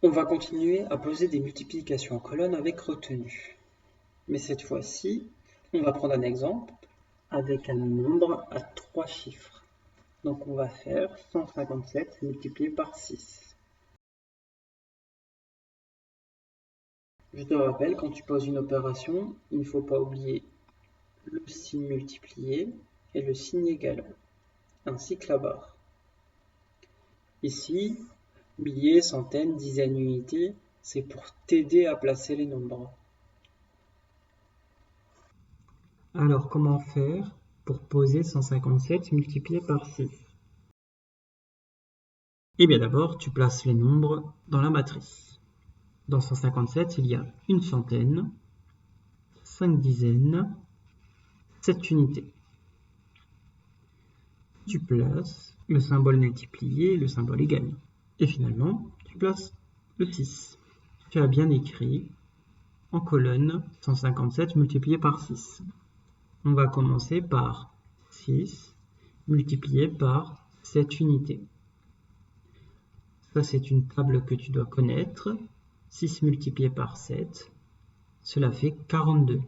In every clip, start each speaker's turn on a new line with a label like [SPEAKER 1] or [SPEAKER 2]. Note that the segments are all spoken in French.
[SPEAKER 1] On va continuer à poser des multiplications en colonne avec retenue. Mais cette fois-ci, on va prendre un exemple avec un nombre à 3 chiffres. Donc on va faire 157 multiplié par 6. Je te rappelle, quand tu poses une opération, il ne faut pas oublier le signe multiplié et le signe égal, ainsi que la barre. Ici, milliers, centaines, dizaines, unités, c'est pour t'aider à placer les nombres.
[SPEAKER 2] Alors, comment faire pour poser 157 multiplié par 6? Eh bien d'abord, tu places les nombres dans la matrice. Dans 157, il y a une centaine, 5 dizaines, 7 unités. Tu places le symbole multiplié et le symbole égal. Et finalement, tu places le 6. Tu as bien écrit en colonne 157 multiplié par 6. On va commencer par 6 multiplié par 7 unités. Ça, c'est une table que tu dois connaître. 6 multiplié par 7, cela fait 42.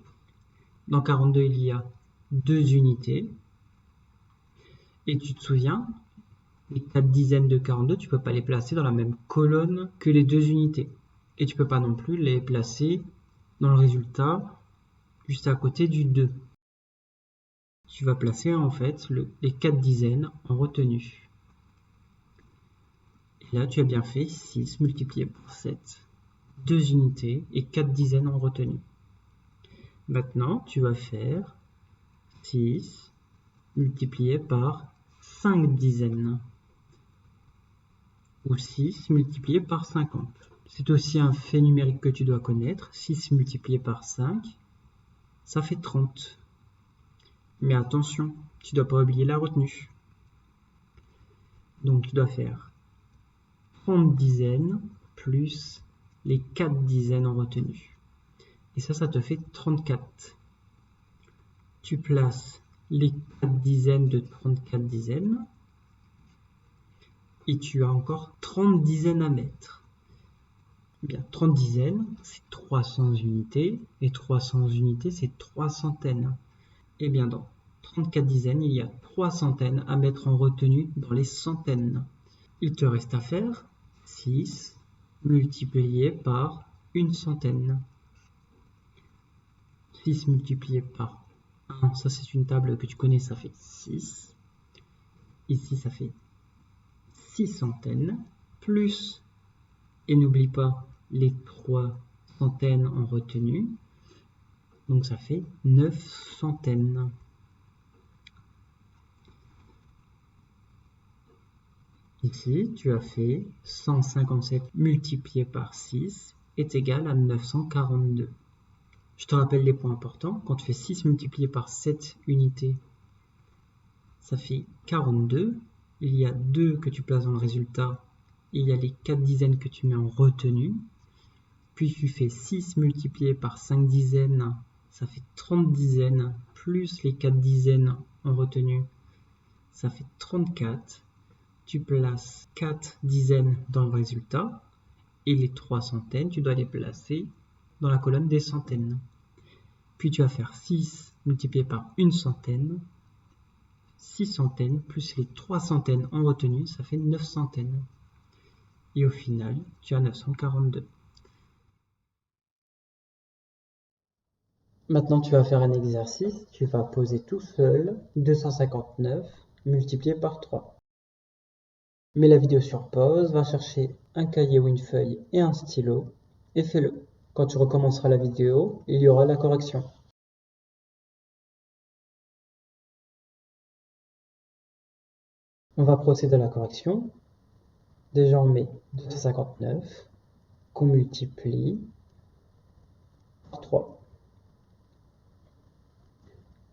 [SPEAKER 2] Dans 42, il y a 2 unités. Et tu te souviens, les 4 dizaines de 42, tu ne peux pas les placer dans la même colonne que les 2 unités. Et tu ne peux pas non plus les placer dans le résultat juste à côté du 2. Tu vas placer en fait les 4 dizaines en retenue. Et là, tu as bien fait 6 multiplié par 7, 2 unités et 4 dizaines en retenue. Maintenant, tu vas faire 6 multiplié par 5 dizaines, ou 6 multiplié par 50. C'est aussi un fait numérique que tu dois connaître. 6 multiplié par 5, ça fait 30. Mais attention, tu ne dois pas oublier la retenue. Donc tu dois faire 30 dizaines plus les 4 dizaines en retenue. Et ça te fait 34. Tu places les 4 dizaines de 34 dizaines. Et tu as encore 30 dizaines à mettre. Bien, 30 dizaines, c'est 300 unités. Et 300 unités, c'est 3 centaines. Et bien, dans 34 dizaines, il y a 3 centaines à mettre en retenue dans les centaines. Il te reste à faire 6 multiplié par une centaine. 6 multiplié par 1, ça c'est une table que tu connais, ça fait 6. Ici, ça fait 6 centaines, plus, et n'oublie pas les 3 centaines en retenue, donc ça fait 9 centaines. Ici, tu as fait 157 multiplié par 6 est égal à 942. Je te rappelle les points importants. Quand tu fais 6 multiplié par 7 unités, ça fait 42. Il y a 2 que tu places dans le résultat. Il y a les 4 dizaines que tu mets en retenue. Puis tu fais 6 multiplié par 5 dizaines, ça fait 30 dizaines, plus les 4 dizaines en retenue, ça fait 34. Tu places 4 dizaines dans le résultat, et les 3 centaines, tu dois les placer dans la colonne des centaines. Puis tu vas faire 6 multiplié par une centaine, 6 centaines, plus les 3 centaines en retenue, ça fait 9 centaines. Et au final, tu as 942. Maintenant, tu vas faire un exercice. Tu vas poser tout seul 259 multiplié par 3. Mets la vidéo sur pause, va chercher un cahier ou une feuille et un stylo et fais-le. Quand tu recommenceras la vidéo, il y aura la correction. On va procéder à la correction. Déjà, on met 259 qu'on multiplie par 3.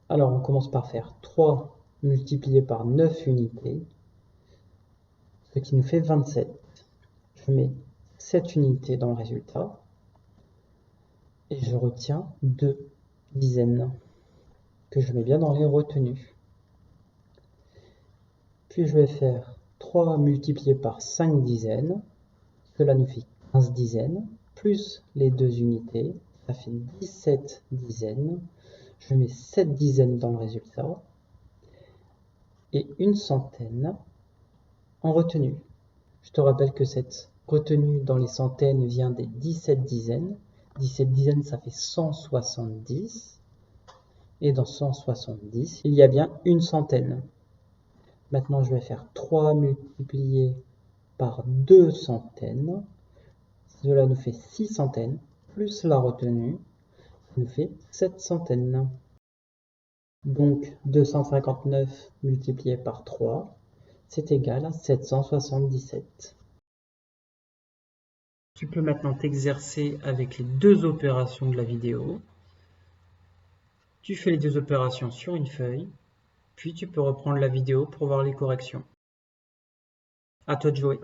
[SPEAKER 2] Alors, on commence par faire 3 multiplié par 9 unités, ce qui nous fait 27. Je mets 7 unités dans le résultat et je retiens 2 dizaines que je mets bien dans les retenues. Puis je vais faire 3 multiplié par 5 dizaines, cela nous fait 15 dizaines, plus les 2 unités, ça fait 17 dizaines. Je mets 7 dizaines dans le résultat et une centaine en retenue. Je te rappelle que cette retenue dans les centaines vient des 17 dizaines. 17 dizaines, ça fait 170. Et dans 170, il y a bien une centaine. Maintenant, je vais faire 3 multiplié par 2 centaines. Cela nous fait 6 centaines, plus la retenue, ça nous fait 7 centaines. Donc 259 multiplié par 3, c'est égal à 777. Tu peux maintenant t'exercer avec les deux opérations de la vidéo. Tu fais les deux opérations sur une feuille, puis tu peux reprendre la vidéo pour voir les corrections. À toi de jouer.